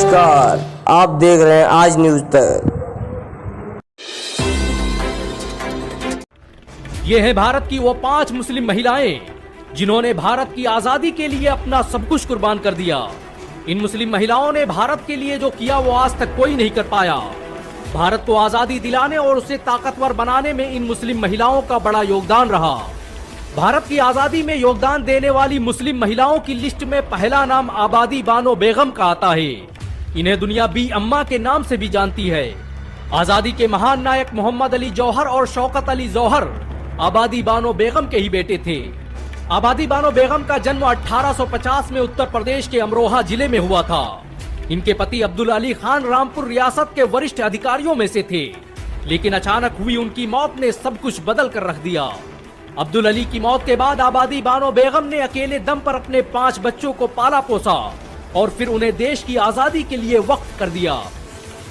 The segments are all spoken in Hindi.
नमस्कार, आप देख रहे हैं आज न्यूज तक। ये है भारत की वो 5 मुस्लिम महिलाएं जिन्होंने भारत की आजादी के लिए अपना सब कुछ कुर्बान कर दिया। इन मुस्लिम महिलाओं ने भारत के लिए जो किया वो आज तक कोई नहीं कर पाया। भारत को आजादी दिलाने और उसे ताकतवर बनाने में इन मुस्लिम महिलाओं का बड़ा योगदान रहा। भारत की आजादी में योगदान देने वाली मुस्लिम महिलाओं की लिस्ट में पहला नाम आबादी बानो बेगम का आता है। इन्हें दुनिया बी अम्मा के नाम से भी जानती है। आजादी के महान नायक मोहम्मद अली जौहर और शौकत अली जौहर आबादी बानो बेगम के ही बेटे थे। आबादी बानो बेगम का जन्म 1850 में उत्तर प्रदेश के अमरोहा जिले में हुआ था। इनके पति अब्दुल अली खान रामपुर रियासत के वरिष्ठ अधिकारियों में से थे, लेकिन अचानक हुई उनकी मौत ने सब कुछ बदल कर रख दिया। अब्दुल अली की मौत के बाद आबादी बानो बेगम ने अकेले दम पर अपने 5 बच्चों को पाला पोसा और फिर उन्हें देश की आजादी के लिए वक्फ कर दिया।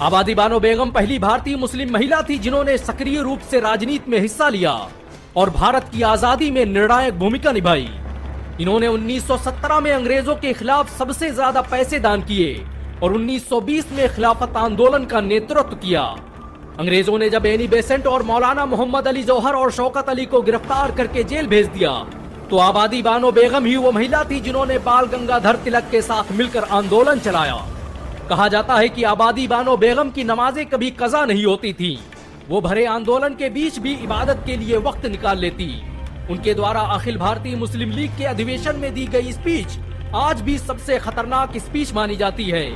आबादी बानो बेगम पहली भारतीय मुस्लिम महिला थी जिन्होंने सक्रिय रूप से राजनीति में हिस्सा लिया और भारत की आजादी में निर्णायक भूमिका निभाई। इन्होंने 1917 में अंग्रेजों के खिलाफ सबसे ज्यादा पैसे दान किए और 1920 में खिलाफत आंदोलन का नेतृत्व किया। अंग्रेजों ने जब एनी बेसेंट और मौलाना मोहम्मद अली जौहर और शौकत अली को गिरफ्तार करके जेल भेज दिया तो आबादी बानो बेगम ही वो महिला थी जिन्होंने बाल गंगाधर तिलक के साथ मिलकर आंदोलन चलाया। कहा जाता है कि आबादी बानो बेगम की नमाजें कभी कज़ा नहीं होती थी। वो भरे आंदोलन के बीच भी इबादत के लिए वक्त निकाल लेती। उनके द्वारा अखिल भारतीय मुस्लिम लीग के अधिवेशन में दी गई स्पीच आज भी सबसे खतरनाक स्पीच मानी जाती है।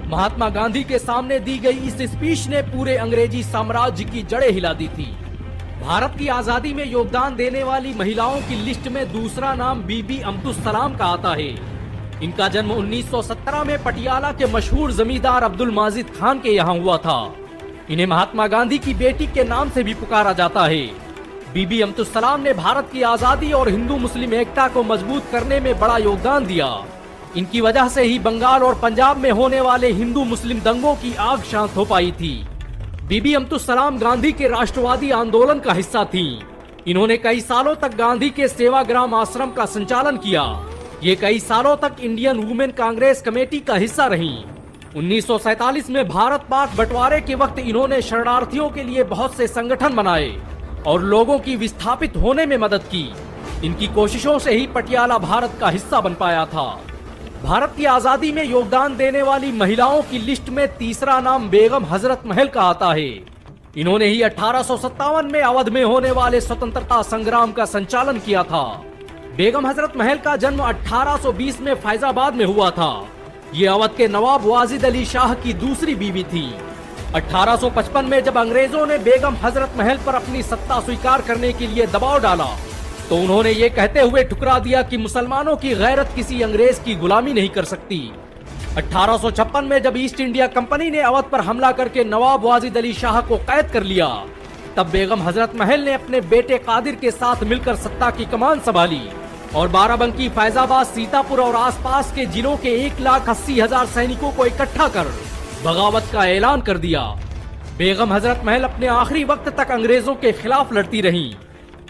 महात्मा गांधी के सामने दी गई इस स्पीच ने पूरे अंग्रेजी साम्राज्य की जड़ें हिला दी थी। भारत की आजादी में योगदान देने वाली महिलाओं की लिस्ट में दूसरा नाम बीबी अब्दुल सलाम का आता है। इनका जन्म 1917 में पटियाला के मशहूर जमींदार अब्दुल माजिद खान के यहाँ हुआ था। इन्हें महात्मा गांधी की बेटी के नाम से भी पुकारा जाता है। बीबी अब्दुल सलाम ने भारत की आजादी और हिंदू मुस्लिम एकता को मजबूत करने में बड़ा योगदान दिया। इनकी वजह से ही बंगाल और पंजाब में होने वाले हिंदू मुस्लिम दंगों की आग शांत हो पाई थी। बीबी अब्दुल सलाम गांधी के राष्ट्रवादी आंदोलन का हिस्सा थी। इन्होंने कई सालों तक गांधी के सेवाग्राम आश्रम का संचालन किया। ये कई सालों तक इंडियन वुमेन कांग्रेस कमेटी का हिस्सा रहीं। 1947 में भारत पाक बंटवारे के वक्त इन्होंने शरणार्थियों के लिए बहुत से संगठन बनाए और लोगों की विस्थापित होने में मदद की। इनकी कोशिशों से ही पटियाला भारत का हिस्सा बन पाया था। भारत की आजादी में योगदान देने वाली महिलाओं की लिस्ट में तीसरा नाम बेगम हजरत महल का आता है। इन्होंने ही 1857 में अवध में होने वाले स्वतंत्रता संग्राम का संचालन किया था। बेगम हजरत महल का जन्म 1820 में फैजाबाद में हुआ था। ये अवध के नवाब वाजिद अली शाह की दूसरी बीवी थी। 1855 में जब अंग्रेजों ने बेगम हजरत महल पर अपनी सत्ता स्वीकार करने के लिए दबाव डाला तो उन्होंने ये कहते हुए ठुकरा दिया कि मुसलमानों की गैरत किसी अंग्रेज की गुलामी नहीं कर सकती। 1856 में जब ईस्ट इंडिया कंपनी ने अवध पर हमला करके नवाब वाजिद अली शाह को कैद कर लिया तब बेगम हजरत महल ने अपने बेटे कादिर के साथ मिलकर सत्ता की कमान संभाली और बाराबंकी, फैजाबाद, सीतापुर और आसपास के जिलों के 1,80,000 सैनिकों को इकट्ठा कर बगावत का ऐलान कर दिया। बेगम हजरत महल अपने आखिरी वक्त तक अंग्रेजों के खिलाफ लड़ती रहीं।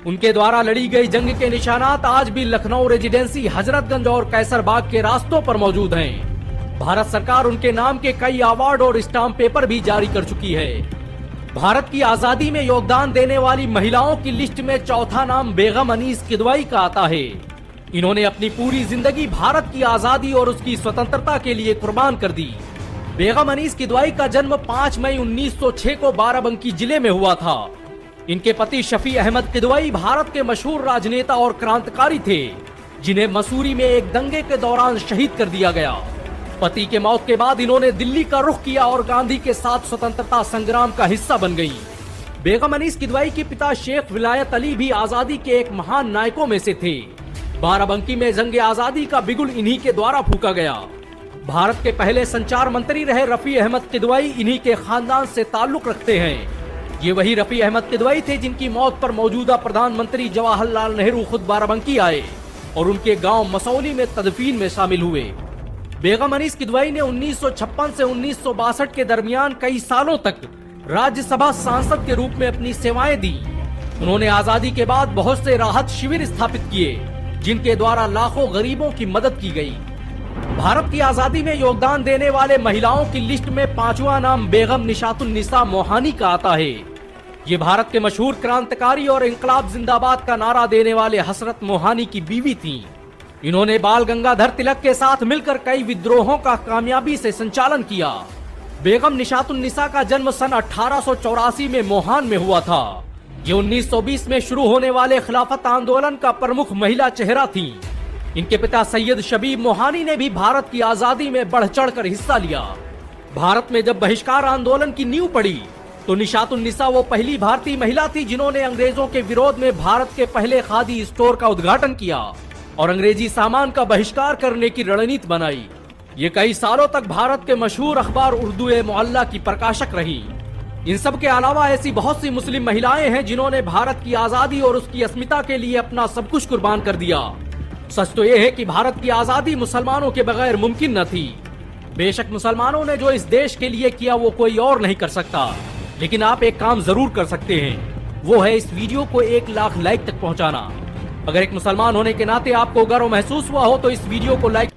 उनके द्वारा लड़ी गई जंग के निशानात आज भी लखनऊ रेजिडेंसी, हजरतगंज और कैसरबाग के रास्तों पर मौजूद हैं। भारत सरकार उनके नाम के कई अवार्ड और स्टाम्प पेपर भी जारी कर चुकी है। भारत की आजादी में योगदान देने वाली महिलाओं की लिस्ट में चौथा नाम बेगम अनीस किदवाई का आता है। इन्होंने अपनी पूरी जिंदगी भारत की आजादी और उसकी स्वतंत्रता के लिए कुर्बान कर दी। बेगम अनीस किदवाई का जन्म 5 मई 1906 को बाराबंकी जिले में हुआ था। इनके पति शफी अहमद किदवाई भारत के मशहूर राजनेता और क्रांतिकारी थे जिन्हें मसूरी में एक दंगे के दौरान शहीद कर दिया गया। पति के मौत के बाद इन्होंने दिल्ली का रुख किया और गांधी के साथ स्वतंत्रता संग्राम का हिस्सा बन गई। बेगम अनीस किदवाई के पिता शेख विलायत अली भी आजादी के एक महान नायकों में से थे। बाराबंकी में जंग आजादी का बिगुल इन्हीं के द्वारा फूका गया। भारत के पहले संचार मंत्री रहे रफी अहमद किदवाई इन्हीं के खानदान से ताल्लुक रखते हैं। ये वही रफी अहमद किदवाई थे जिनकी मौत पर मौजूदा प्रधानमंत्री जवाहरलाल नेहरू खुद बाराबंकी आए और उनके गांव मसौली में तदफीन में शामिल हुए। बेगम अनीस किदवाई ने 1956 से 1962 के दरमियान कई सालों तक राज्यसभा सांसद के रूप में अपनी सेवाएं दी। उन्होंने आजादी के बाद बहुत से राहत शिविर स्थापित किए जिनके द्वारा लाखों गरीबों की मदद की गई। भारत की आजादी में योगदान देने वाले महिलाओं की लिस्ट में 5वां नाम बेगम निशातुन्निसा मोहानी का आता है। ये भारत के मशहूर क्रांतिकारी और इंकलाब जिंदाबाद का नारा देने वाले हसरत मोहानी की बीवी थीं। इन्होंने बाल गंगाधर तिलक के साथ मिलकर कई विद्रोहों का कामयाबी से संचालन किया। बेगम निशातुन्निसा का जन्म सन 1884 में मोहान में हुआ था। ये 1920 में शुरू होने वाले खिलाफत आंदोलन का प्रमुख महिला चेहरा थी। इनके पिता सैयद शबीब मोहानी ने भी भारत की आजादी में बढ़ चढ़कर हिस्सा लिया। भारत में जब बहिष्कार आंदोलन की नींव पड़ी तो निशातुन्निसा वो पहली भारतीय महिला थी जिन्होंने अंग्रेजों के विरोध में भारत के पहले खादी स्टोर का उद्घाटन किया और अंग्रेजी सामान का बहिष्कार करने की रणनीति बनाई। ये कई सालों तक भारत के मशहूर अखबार उर्दू-ए-मुअल्ला की प्रकाशक रही। इन सब के अलावा ऐसी बहुत सी मुस्लिम महिलाएं हैं जिन्होंने भारत की आजादी और उसकी अस्मिता के लिए अपना सब कुछ कुर्बान कर दिया। सच तो यह है कि भारत की आजादी मुसलमानों के बगैर मुमकिन न थी। बेशक मुसलमानों ने जो इस देश के लिए किया वो कोई और नहीं कर सकता, लेकिन आप एक काम जरूर कर सकते हैं, वो है इस वीडियो को 1 लाख लाइक तक पहुंचाना। अगर एक मुसलमान होने के नाते आपको गर्व महसूस हुआ हो तो इस वीडियो को लाइक